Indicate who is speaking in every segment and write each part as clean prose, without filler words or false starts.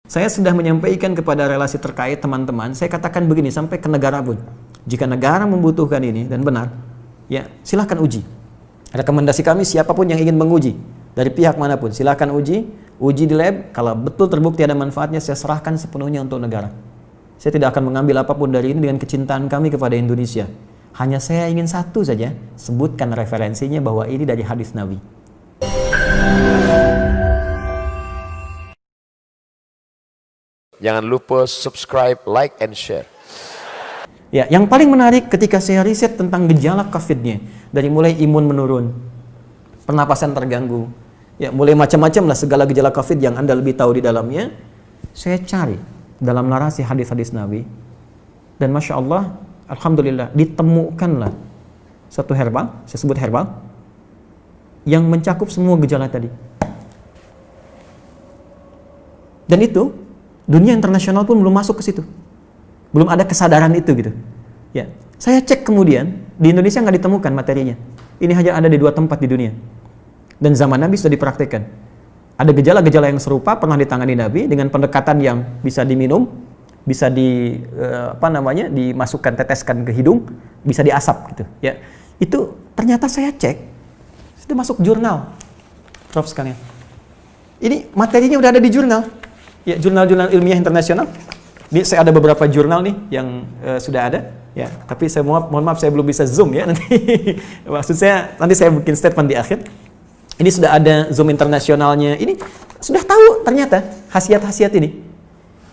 Speaker 1: Saya sudah menyampaikan kepada relasi terkait teman-teman, saya katakan begini sampai ke negara pun. Jika negara membutuhkan ini dan benar, ya silahkan uji. Rekomendasi kami siapapun yang ingin menguji dari pihak manapun, silahkan uji di lab. Kalau betul terbukti ada manfaatnya, saya serahkan sepenuhnya untuk negara. Saya tidak akan mengambil apapun dari ini dengan kecintaan kami kepada Indonesia. Hanya saya ingin satu saja, sebutkan referensinya bahwa ini dari hadis Nabi.
Speaker 2: Jangan lupa subscribe, like, and share.
Speaker 1: Ya, yang paling menarik ketika saya riset tentang gejala COVID-nya, dari mulai imun menurun, pernapasan terganggu, ya mulai macam-macam lah segala gejala COVID yang Anda lebih tahu di dalamnya, saya cari dalam narasi hadis-hadis Nabi, dan Masya Allah, Alhamdulillah, ditemukanlah satu herbal, saya sebut herbal, yang mencakup semua gejala tadi. Dan itu, dunia internasional pun belum masuk ke situ. Belum ada kesadaran itu gitu. Ya, saya cek kemudian di Indonesia nggak ditemukan materinya. Ini hanya ada di 2 tempat di dunia. Dan zaman Nabi sudah dipraktikkan. Ada gejala-gejala yang serupa pernah ditangani Nabi dengan pendekatan yang bisa diminum, bisa dimasukkan, teteskan ke hidung, bisa diasap gitu. Ya, itu ternyata saya cek sudah masuk jurnal, Prof sekalian. Ini materinya udah ada di jurnal. Ya, jurnal-jurnal ilmiah internasional. Ini saya ada beberapa jurnal nih yang sudah ada, ya. Tapi saya mohon maaf saya belum bisa zoom ya nanti. Maksud saya nanti saya bikin statement di akhir. Ini sudah ada zoom internasionalnya. Ini sudah tahu ternyata khasiat-khasiat ini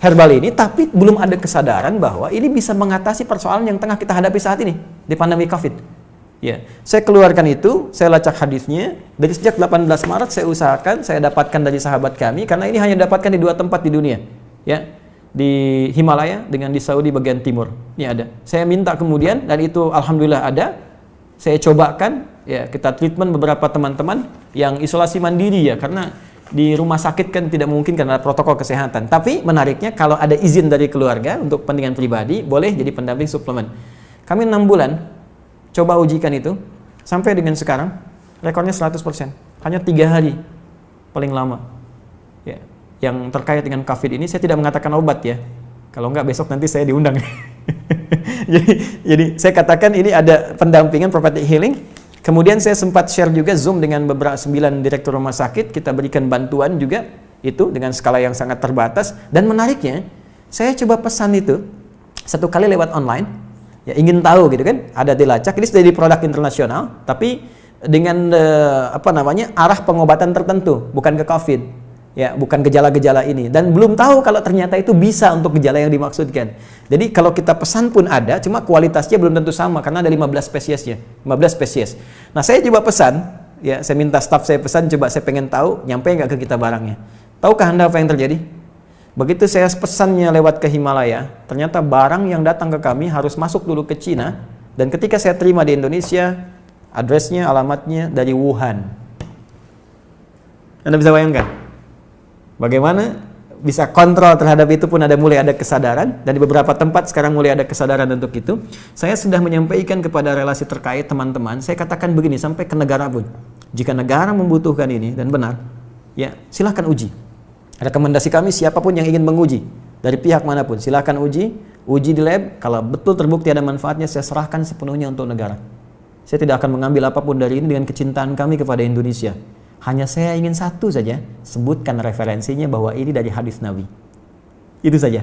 Speaker 1: herbal ini, tapi belum ada kesadaran bahwa ini bisa mengatasi persoalan yang tengah kita hadapi saat ini di pandemi COVID. Ya, saya keluarkan itu, saya lacak hadisnya dari sejak 18 Maret saya usahakan, saya dapatkan dari sahabat kami karena ini hanya dapatkan di 2 tempat di dunia. Ya. Di Himalaya dengan di Saudi bagian timur. Ini ada. Saya minta kemudian dan itu alhamdulillah ada. Saya cobakan, ya kita treatment beberapa teman-teman yang isolasi mandiri ya karena di rumah sakit kan tidak mungkin karena protokol kesehatan. Tapi menariknya kalau ada izin dari keluarga untuk kepentingan pribadi boleh jadi pendamping suplemen. Kami 6 bulan coba ujikan itu sampai dengan sekarang rekornya 100%. Hanya 3 hari paling lama. Ya. Yang terkait dengan COVID ini saya tidak mengatakan obat ya. Kalau enggak besok nanti saya diundang. jadi saya katakan ini ada pendampingan prophetic healing. Kemudian saya sempat share juga Zoom dengan beberapa 9 direktur rumah sakit, kita berikan bantuan juga itu dengan skala yang sangat terbatas dan menariknya saya coba pesan itu 1 kali lewat online. Ya ingin tahu gitu kan, ada dilacak ini sudah di produk internasional tapi dengan arah pengobatan tertentu, bukan ke COVID. Ya, bukan gejala-gejala ini dan belum tahu kalau ternyata itu bisa untuk gejala yang dimaksudkan. Jadi kalau kita pesan pun ada, cuma kualitasnya belum tentu sama karena ada 15 spesiesnya, 15 spesies. Nah, saya coba pesan, ya saya minta staff saya pesan, coba saya pengen tahu nyampe nggak ke kita barangnya. Tahukah Anda apa yang terjadi? Begitu saya pesannya lewat ke Himalaya, ternyata barang yang datang ke kami harus masuk dulu ke Cina dan ketika saya terima di Indonesia, addressnya, alamatnya dari Wuhan. Anda bisa bayangkan? Bagaimana bisa kontrol terhadap itu pun mulai ada kesadaran dan di beberapa tempat sekarang mulai ada kesadaran untuk itu. Saya sudah menyampaikan kepada relasi terkait teman-teman, saya katakan begini sampai ke negara pun. Jika negara membutuhkan ini dan benar, ya silahkan uji. Rekomendasi kami siapapun yang ingin menguji dari pihak manapun, silahkan uji di lab. Kalau betul terbukti ada manfaatnya, saya serahkan sepenuhnya untuk negara. Saya tidak akan mengambil apapun dari ini dengan kecintaan kami kepada Indonesia. Hanya saya ingin satu saja, sebutkan referensinya bahwa ini dari hadis Nabi. Itu saja.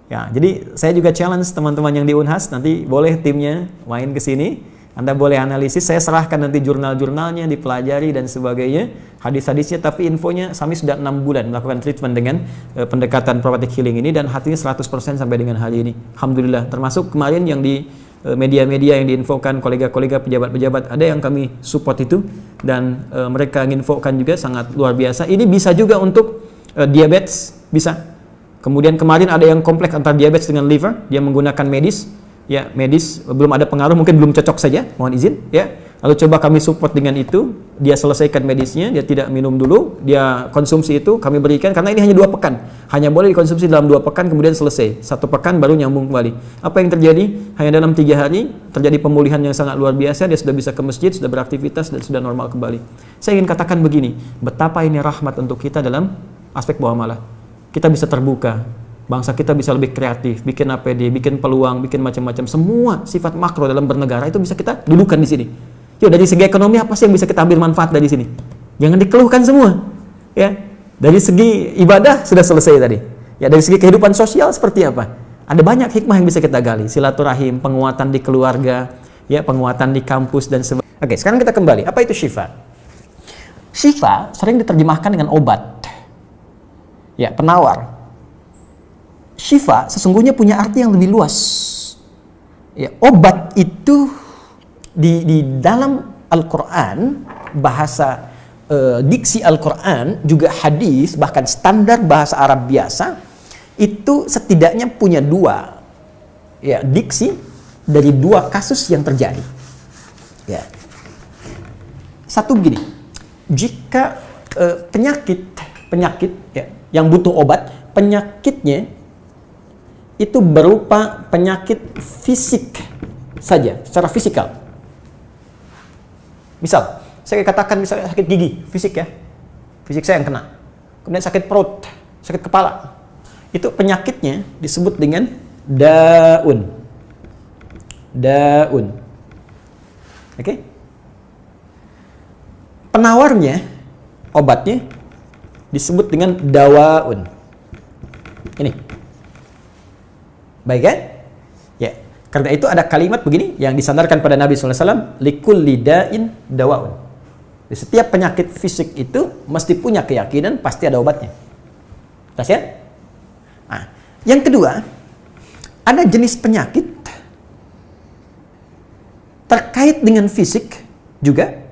Speaker 1: Ya, jadi saya juga challenge teman-teman yang di Unhas, nanti boleh timnya main ke sini. Anda boleh analisis, saya serahkan nanti jurnal-jurnalnya, dipelajari dan sebagainya, hadis-hadisnya, tapi infonya kami sudah 6 bulan melakukan treatment dengan pendekatan prophetic healing ini dan hatinya 100% sampai dengan hari ini. Alhamdulillah, termasuk kemarin yang di media-media yang diinfokan kolega-kolega pejabat-pejabat ada yang kami support itu dan mereka menginfokan juga sangat luar biasa. Ini bisa juga untuk diabetes, bisa. Kemudian kemarin ada yang kompleks antara diabetes dengan liver, dia menggunakan medis. Ya, medis belum ada pengaruh, mungkin belum cocok saja, mohon izin ya. Lalu coba kami support dengan itu, dia selesaikan medisnya, dia tidak minum dulu, dia konsumsi itu, kami berikan, karena ini hanya 2 pekan. Hanya boleh dikonsumsi dalam 2 pekan, kemudian selesai. 1 pekan baru nyambung kembali. Apa yang terjadi? Hanya dalam 3 hari, terjadi pemulihan yang sangat luar biasa, dia sudah bisa ke masjid, sudah beraktivitas, dan sudah normal kembali. Saya ingin katakan begini, betapa ini rahmat untuk kita dalam aspek muamalah. kita bisa terbuka. Bangsa kita bisa lebih kreatif, bikin APD, bikin peluang, bikin macam-macam. Semua sifat makro dalam bernegara itu bisa kita dudukan di sini. Yuk, dari segi ekonomi apa sih yang bisa kita ambil manfaat dari sini? Jangan dikeluhkan semua. Ya, dari segi ibadah sudah selesai tadi. Ya, dari segi kehidupan sosial seperti apa? Ada banyak hikmah yang bisa kita gali. Silaturahim, penguatan di keluarga, ya, penguatan di kampus dan sebagainya. Oke, sekarang kita kembali. Apa itu syifa? Syifa sering diterjemahkan dengan obat. Ya, penawar. Syifa sesungguhnya punya arti yang lebih luas. Ya, obat itu di dalam Al-Quran, bahasa diksi Al-Quran, juga hadis, bahkan standar bahasa Arab biasa, itu setidaknya punya dua, ya, diksi dari dua kasus yang terjadi. Ya. Satu begini, jika penyakit ya, yang butuh obat, penyakitnya itu berupa penyakit fisik saja, secara fisikal. Misal, saya katakan misalnya sakit gigi, fisik ya, fisik saya yang kena. Kemudian sakit perut, sakit kepala. Itu penyakitnya disebut dengan daun. Daun. Oke? Penawarnya, obatnya disebut dengan dawaun. Ini. Baik kan? Ya. Karena itu ada kalimat begini yang disandarkan pada Nabi SAW, likulli da'in dawaun. Di setiap penyakit fisik itu mesti punya keyakinan pasti ada obatnya. Jelas ya? Nah, yang kedua, ada jenis penyakit terkait dengan fisik juga,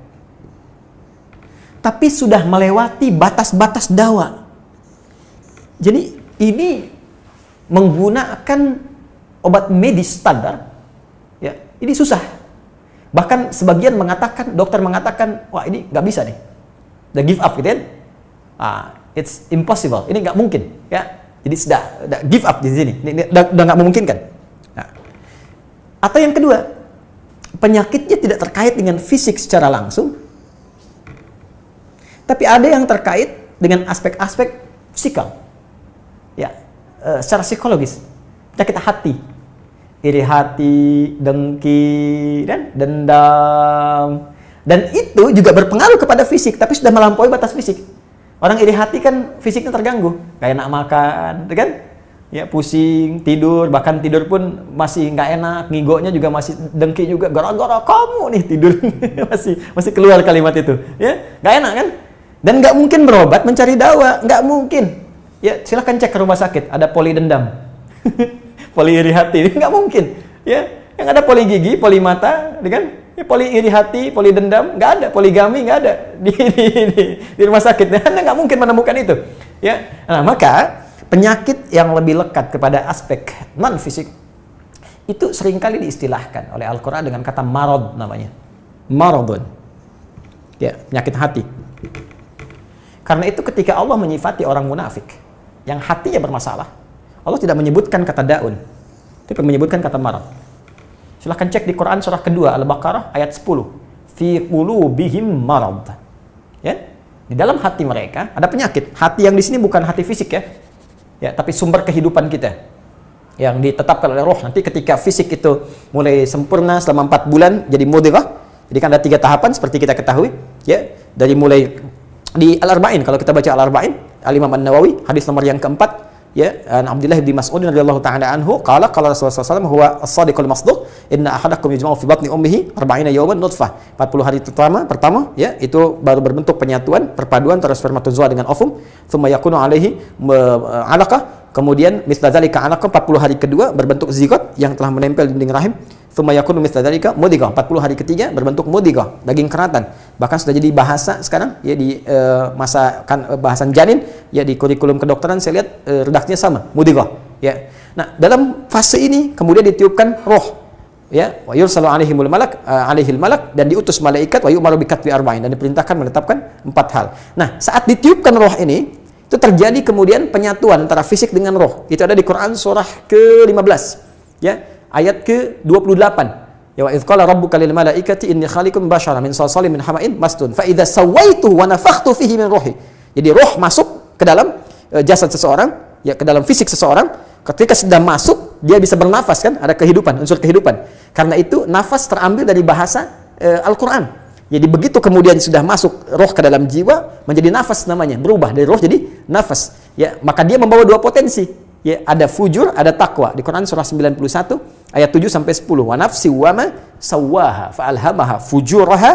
Speaker 1: tapi sudah melewati batas-batas dawa. Jadi ini menggunakan obat medis standar, ya, ini susah. Bahkan sebagian mengatakan, dokter mengatakan, wah ini nggak bisa nih, udah give up gitu kan? It's impossible, ini nggak mungkin, ya. Jadi sudah give up di sini, ini udah nggak memungkinkan. Nah. Atau yang kedua, penyakitnya tidak terkait dengan fisik secara langsung, tapi ada yang terkait dengan aspek-aspek psikal, ya, secara psikologis, penyakit hati, iri hati, dengki, dan dendam, dan itu juga berpengaruh kepada fisik, tapi sudah melampaui batas fisik. Orang iri hati kan fisiknya terganggu, kayak enak makan, kan? Ya, pusing, tidur, bahkan tidur pun masih nggak enak, ngigonya juga masih dengki juga, gara-gara kamu nih tidur, masih keluar kalimat itu, ya, nggak enak kan? Dan nggak mungkin berobat mencari dawa, nggak mungkin. Ya, silahkan cek ke rumah sakit, ada poli dendam, poli iri hati, nggak mungkin. Ya, yang ada poli gigi, poli mata, kan? Ya, poli iri hati, poli dendam, nggak ada, poligami nggak ada di rumah sakit. Anda nggak mungkin menemukan itu. Ya, nah, maka penyakit yang lebih lekat kepada aspek non fisik itu seringkali diistilahkan oleh Al-Quran dengan kata marad namanya, maradun. Ya, penyakit hati. Karena itu ketika Allah menyifati orang munafik yang hatinya bermasalah, Allah tidak menyebutkan kata daun, tapi menyebutkan kata marad. Silahkan cek di Quran surah kedua Al-Baqarah ayat 10. Fi qulubihim marad. Ya, di dalam hati mereka ada penyakit. Hati yang di sini bukan hati fisik ya. Ya, tapi sumber kehidupan kita yang ditetapkan oleh roh. Nanti ketika fisik itu mulai sempurna selama 4 bulan jadi mudghah. Jadi kan ada 3 tahapan seperti kita ketahui, ya. Dari mulai di Al-Arba'in, kalau kita baca Al-Arba'in, Al-Imam An-Nawawi, hadis nomor yang keempat, ya, Abdullah bin Mas'ud radhiyallahu ta'ala anhu, qala Rasulullah SAW, huwa as-sadiqul masduq, inna ahadakum yujma'u fi batni ummihi 40 yawman nutfah. 40 hari pertama, ya, itu baru berbentuk penyatuan, perpaduan antara spermatozoa dengan ovum, thumma yakunu alaihi 'alaqah, kemudian mithla dzalika 'alaqah, 40 hari kedua berbentuk zigot yang telah menempel di dinding rahim. Tsumma yakunu mithla dzalika mudghah, 40 hari ketiga berbentuk mudghah, daging keratan. Bahkan sudah jadi bahasa sekarang ya di masa bahasan janin ya di kurikulum kedokteran saya lihat redaksinya sama, mudghah, ya. Nah, dalam fase ini kemudian ditiupkan roh, ya, wa yursalu alaihimul malak, alaihil malak, dan diutus malaikat, wa yu'maru bikatbi arba'in, dan diperintahkan menetapkan 4 hal. Nah, saat ditiupkan roh ini itu terjadi kemudian penyatuan antara fisik dengan roh. Itu ada di Quran surah ke-15, ya, ayat ke-28. Ya, wa idz qala rabbuka lil malaikati inni khaliqun basyaran min salsalin min hama'in masnun fa idza sawaituhu wa nafakhtu fihi min ruhi. Jadi roh masuk ke dalam jasad seseorang, ya ke dalam fisik seseorang, ketika sudah masuk dia bisa bernafas kan, ada kehidupan, unsur kehidupan. Karena itu nafas terambil dari bahasa Al-Quran. Jadi begitu kemudian sudah masuk roh ke dalam jiwa, menjadi nafas namanya, berubah dari roh jadi nafas. Ya, maka dia membawa dua potensi. Ya, ada fujur, ada takwa. Di Quran surah 91 ayat 7 sampai 10. Wa nafsi wa ma sawwaha fa alhamaha fujuraha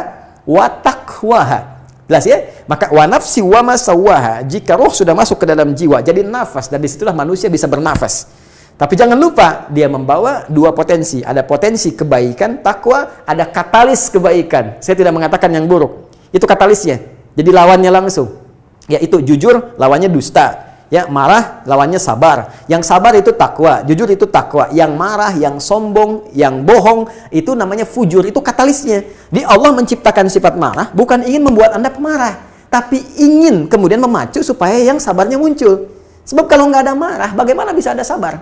Speaker 1: wa taqwaha. Jelas ya? Maka wa nafsi wa ma sawwaha, jika roh sudah masuk ke dalam jiwa jadi nafas, dan disitulah manusia bisa bernafas. Tapi jangan lupa dia membawa dua potensi. Ada potensi kebaikan, takwa, ada katalis kebaikan. Saya tidak mengatakan yang buruk. Itu katalisnya. Jadi lawannya langsung. Yaitu jujur, lawannya dusta. Ya, marah, lawannya sabar. Yang sabar itu takwa, jujur itu takwa. Yang marah, yang sombong, yang bohong, itu namanya fujur, itu katalisnya. Di Allah menciptakan sifat marah bukan ingin membuat Anda pemarah, tapi ingin kemudian memacu supaya yang sabarnya muncul. Sebab kalau nggak ada marah, bagaimana bisa ada sabar?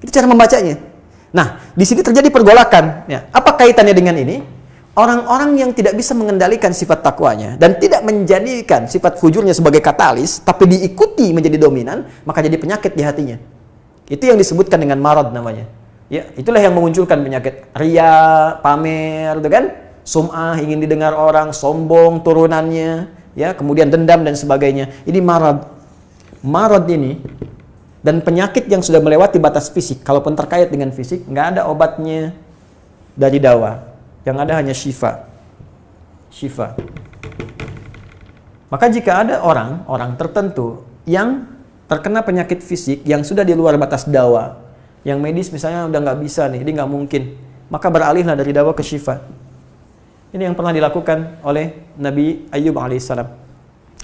Speaker 1: Itu cara membacanya. Nah, di sini terjadi pergolakan. Ya. Apa kaitannya dengan ini? Orang-orang yang tidak bisa mengendalikan sifat takwanya dan tidak menjadikan sifat fujurnya sebagai katalis, tapi diikuti menjadi dominan, maka jadi penyakit di hatinya. Itu yang disebutkan dengan marad namanya. Ya, itulah yang memunculkan penyakit riya, pamer, itu kan? Sum'ah, ingin didengar orang, sombong turunannya, ya, kemudian dendam dan sebagainya. Ini marad. Marad ini dan penyakit yang sudah melewati batas fisik, kalaupun terkait dengan fisik, nggak ada obatnya dari dawa. Yang ada hanya syifa. Syifa. Maka jika ada orang tertentu yang terkena penyakit fisik yang sudah di luar batas dawa, yang medis misalnya udah nggak bisa nih, ini nggak mungkin, maka beralihlah dari dawa ke syifa. Ini yang pernah dilakukan oleh Nabi Ayyub alaihissalam.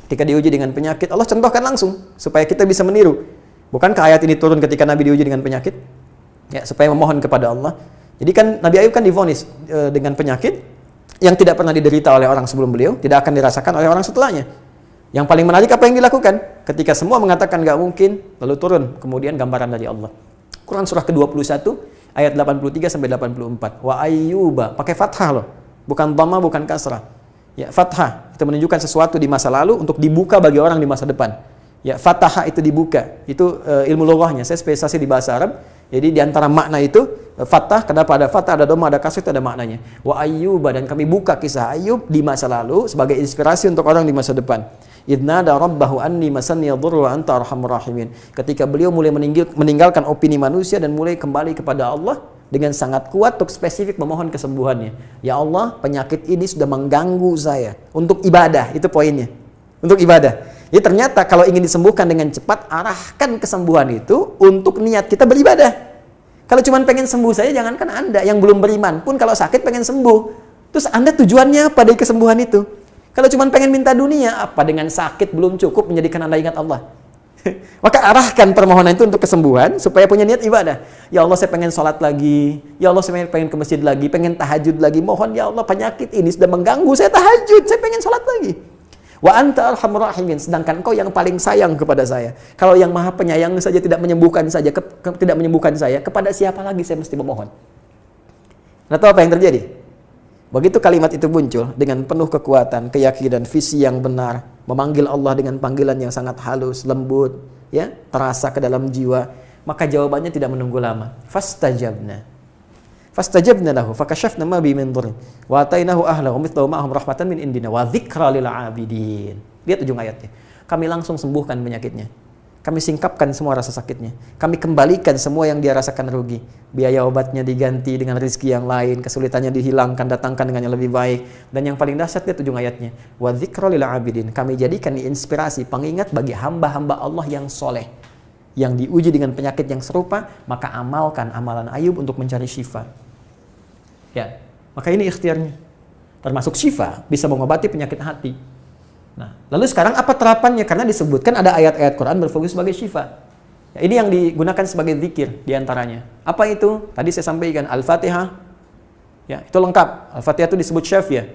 Speaker 1: Ketika diuji dengan penyakit, Allah contohkan langsung supaya kita bisa meniru. Bukankah ayat ini turun ketika Nabi diuji dengan penyakit? Ya, supaya memohon kepada Allah. Jadi kan Nabi Ayub kan divonis dengan penyakit yang tidak pernah diderita oleh orang sebelum beliau, tidak akan dirasakan oleh orang setelahnya. Yang paling menarik apa yang dilakukan? Ketika semua mengatakan nggak mungkin, lalu turun kemudian gambaran dari Allah. Quran surah ke-21 ayat 83 sampai 84. Wa ayyuba, pakai fathah loh, bukan dhamma, bukan kasrah. Ya, fathah itu menunjukkan sesuatu di masa lalu untuk dibuka bagi orang di masa depan. Ya, fathah itu dibuka. Itu ilmu lughahnya. Saya spesialisasi di bahasa Arab. Jadi di antara makna itu fathah, kenapa ada fathah, ada dhamma, ada kasrah, itu ada maknanya. Wa ayyuba, dan kami buka kisah Ayub di masa lalu sebagai inspirasi untuk orang di masa depan. Idnada rabbahu anni masanni yadhurru wa anta arhamur rahimin. Ketika beliau mulai meninggalkan opini manusia dan mulai kembali kepada Allah dengan sangat kuat untuk spesifik memohon kesembuhannya. Ya Allah, penyakit ini sudah mengganggu saya. Untuk ibadah, itu poinnya. Untuk ibadah. Jadi ternyata kalau ingin disembuhkan dengan cepat, arahkan kesembuhan itu untuk niat kita beribadah. Kalau cuma pengen sembuh saja, jangankan Anda yang belum beriman pun kalau sakit pengen sembuh. Terus Anda tujuannya apa dari kesembuhan itu? Kalau cuma pengen minta dunia, apa dengan sakit belum cukup menjadikan Anda ingat Allah? Maka arahkan permohonan itu untuk kesembuhan supaya punya niat ibadah. Ya Allah, saya pengen sholat lagi. Ya Allah, saya pengen ke masjid lagi, pengen tahajud lagi. Mohon ya Allah, penyakit ini sudah mengganggu saya tahajud, saya pengen sholat lagi. Wa anta arhamur rahimin, sedangkan Engkau yang paling sayang kepada saya. Kalau yang Maha Penyayang saja tidak menyembuhkan saya, kepada siapa lagi saya mesti memohon? Nah, tahu apa yang terjadi? Begitu kalimat itu muncul dengan penuh kekuatan, keyakinan, visi yang benar, memanggil Allah dengan panggilan yang sangat halus, lembut, ya, terasa ke dalam jiwa, maka jawabannya tidak menunggu lama. Fastajabna lahu fakashafna ma bi min dhurrin wa atainahu ahlahu mithlahu ma'ahum rahmatan min indina wa dzikra lil 'abidin. Lihat ujung ayatnya. Kami langsung sembuhkan penyakitnya. Kami singkapkan semua rasa sakitnya. Kami kembalikan semua yang dia rasakan rugi. Biaya obatnya diganti dengan rezeki yang lain, kesulitannya dihilangkan, datangkan dengan yang lebih baik. Dan yang paling dahsyat, lihat ujung ayatnya. Wa dzikra lil 'abidin. Kami jadikan inspirasi, pengingat bagi hamba-hamba Allah yang soleh, yang diuji dengan penyakit yang serupa, maka amalkan amalan Ayub untuk mencari syifa. Ya, maka ini ikhtiarnya. Termasuk syifa, bisa mengobati penyakit hati. Nah, lalu sekarang apa terapannya? Karena disebutkan ada ayat-ayat Quran berfokus sebagai syifa. Ya, ini yang digunakan sebagai zikir diantaranya. Apa itu? Tadi saya sampaikan Al-Fatihah. Ya, itu lengkap. Al-Fatihah itu disebut syafiyah.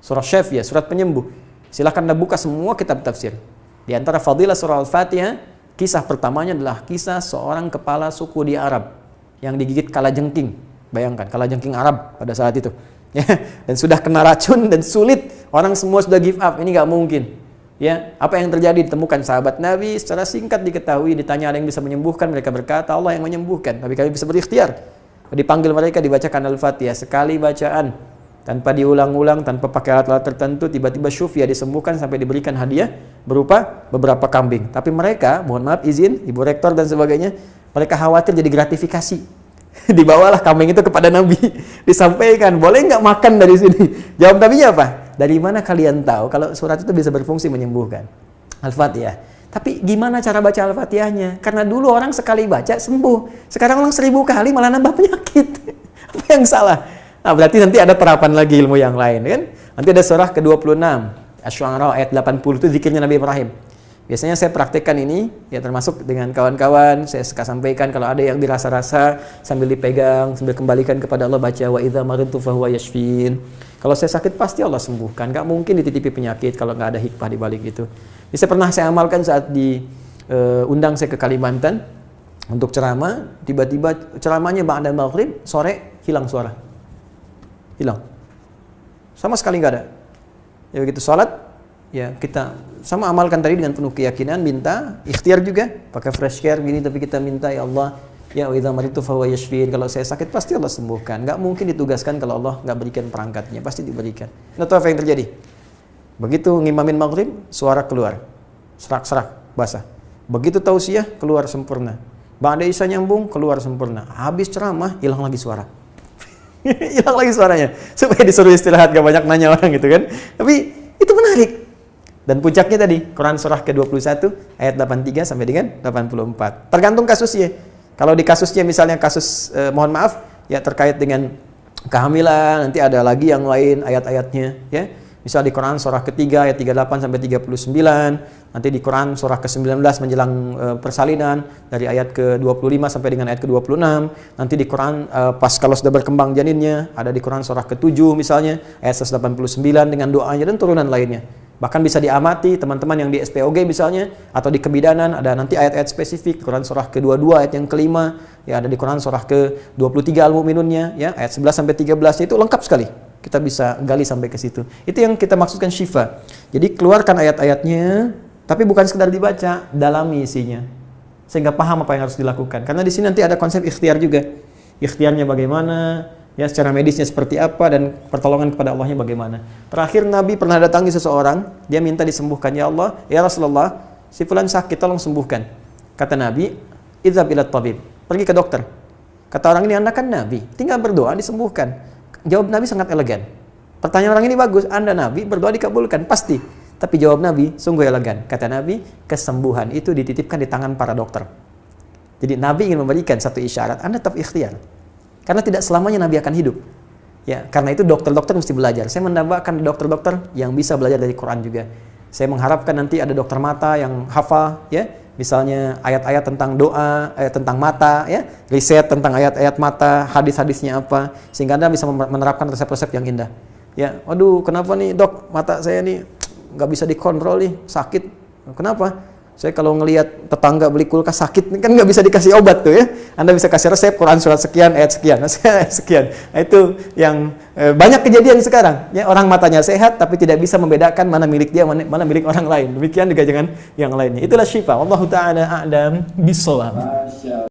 Speaker 1: Surah syafiyah, surat penyembuh. Silahkan Anda buka semua kitab tafsir. Di antara fadilah surah Al-Fatihah, kisah pertamanya adalah kisah seorang kepala suku di Arab yang digigit kalajengking. Bayangkan, kalajengking Arab pada saat itu. Ya, dan sudah kena racun dan sulit. Orang semua sudah give up, ini nggak mungkin. Ya, apa yang terjadi? Ditemukan sahabat Nabi secara singkat diketahui, ditanya ada yang bisa menyembuhkan, mereka berkata Allah yang menyembuhkan, tapi kami bisa berikhtiar. Dipanggil mereka dibacakan Al-Fatihah sekali bacaan tanpa diulang-ulang, tanpa pakai alat-alat tertentu, tiba-tiba syufia disembuhkan sampai diberikan hadiah berupa beberapa kambing. Tapi mereka, mohon maaf izin, Ibu Rektor dan sebagainya, mereka khawatir jadi gratifikasi. Dibawalah kambing itu kepada Nabi, disampaikan, boleh nggak makan dari sini? Jawab Nabinya apa? Dari mana kalian tahu kalau surat itu bisa berfungsi menyembuhkan? Al-Fatihah. Tapi gimana cara baca Al-Fatihahnya? Karena dulu orang sekali baca sembuh. Sekarang orang 1000 kali malah nambah penyakit. Apa yang salah? Nah, berarti nanti ada terapan lagi ilmu yang lain, kan? Nanti ada surah ke-26, Asy-Syu'ara ayat 80 itu zikirnya Nabi Ibrahim. Biasanya saya praktekkan ini, ya termasuk dengan kawan-kawan, saya suka sampaikan kalau ada yang dirasa-rasa sambil dipegang, sambil kembalikan kepada Allah, baca wa idza maridtu fahuwa yashfin. Kalau saya sakit pasti Allah sembuhkan, nggak mungkin dititipi penyakit kalau nggak ada hikmah di balik itu. Bisa pernah saya amalkan saat diundang saya ke Kalimantan untuk ceramah, tiba-tiba ceramahnya ba'da maghrib, sore hilang suara. Hilang. Sama sekali nggak ada. Ya begitu salat, ya kita sama amalkan tadi dengan penuh keyakinan, minta ikhtiar juga pakai fresh care gini, tapi kita minta ya Allah, ya wa idza maridtu fahuwa yashfin, kalau saya sakit pasti Allah sembuhkan. Nggak mungkin ditugaskan kalau Allah nggak berikan perangkatnya, pasti diberikan. Nah, tahu apa yang terjadi? Begitu ngimamin maghrib, suara keluar, serak-serak basah. Begitu tausiah, keluar sempurna. Ba'da isya nyambung, keluar sempurna. Habis ceramah, hilang lagi suara. Hilang lagi suaranya, supaya disuruh istirahat, gak banyak nanya orang gitu kan. Tapi itu menarik. Dan puncaknya tadi, Quran surah ke-21 ayat 83 sampai dengan 84. Tergantung kasusnya. Kalau di kasusnya misalnya kasus mohon maaf ya terkait dengan kehamilan, nanti ada lagi yang lain ayat-ayatnya ya. Misal di Quran surah ketiga ayat 38 sampai 39, nanti di Quran surah ke-19 menjelang persalinan dari ayat ke-25 sampai dengan ayat ke-26, nanti di Quran pas kalau sudah berkembang janinnya, ada di Quran surah ke-7 misalnya ayat 189 dengan doanya dan turunan lainnya. Bahkan bisa diamati teman-teman yang di SPOG misalnya atau di kebidanan, ada nanti ayat-ayat spesifik. Quran surah ke-22 ayat yang kelima, ya ada di Quran surah ke-23 Al-Mu'minunnya ya ayat 11 sampai 13 itu lengkap sekali. Kita bisa gali sampai ke situ. Itu yang kita maksudkan syifa. Jadi keluarkan ayat-ayatnya, tapi bukan sekedar dibaca, dalami isinya. Sehingga paham apa yang harus dilakukan. Karena di sini nanti ada konsep ikhtiar juga. Ikhtiarnya bagaimana, ya secara medisnya seperti apa, dan pertolongan kepada Allahnya bagaimana. Terakhir Nabi pernah datangi seseorang, dia minta disembuhkan. Ya Allah, ya Rasulullah, si fulan sakit, tolong sembuhkan. Kata Nabi, idzhab ila tabib, pergi ke dokter. Kata orang ini, Anda kan Nabi, tinggal berdoa disembuhkan. Jawab Nabi sangat elegan. Pertanyaan orang ini bagus, Anda Nabi, berdoa dikabulkan, pasti. Tapi jawab Nabi sungguh elegan. Kata Nabi, kesembuhan itu dititipkan di tangan para dokter. Jadi Nabi ingin memberikan satu isyarat, Anda tetap ikhtiar. Karena tidak selamanya Nabi akan hidup. Ya, karena itu dokter-dokter mesti belajar. Saya menambahkan dokter-dokter yang bisa belajar dari Quran juga. Saya mengharapkan nanti ada dokter mata yang hafal, ya. Misalnya ayat-ayat tentang doa, tentang mata, ya, riset tentang ayat-ayat mata, hadis-hadisnya apa, sehingga Anda bisa menerapkan resep-resep yang indah. Ya, waduh, kenapa nih dok, mata saya nih nggak bisa dikontrol nih, sakit. Kenapa? Saya kalau ngelihat tetangga beli kulkas sakit, kan nggak bisa dikasih obat tuh ya. Anda bisa kasih resep Quran surat sekian, ayat sekian, ayat sekian. Nah, itu yang banyak kejadian sekarang. Ya, orang matanya sehat tapi tidak bisa membedakan mana milik dia, mana milik orang lain. Demikian juga dengan yang lainnya. Itulah syifa. Wallahu ta'ala a'lam bishawab.